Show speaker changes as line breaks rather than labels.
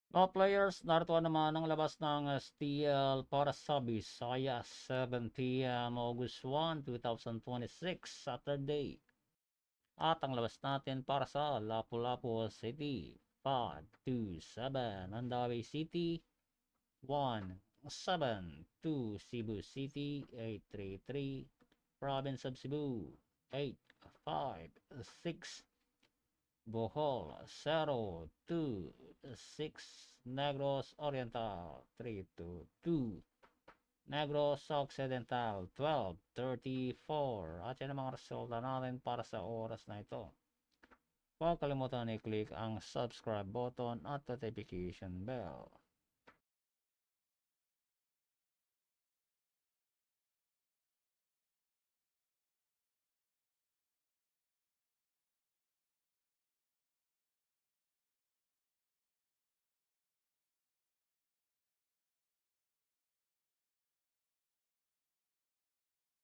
Mga players, narito naman ang labas ng STL para sa Bisaya 7 p.m. August 1, 2026, Saturday. At ang labas natin para sa Lapu-Lapu City, 527, Mandawi City, 172, Cebu City, 833, Province of Cebu, 856, Bohol 026, Negros Oriental 322, Negros Occidental 1234. At yan ang mga resulta natin para sa oras na ito. Huwag kalimutan i-click ang subscribe button at notification bell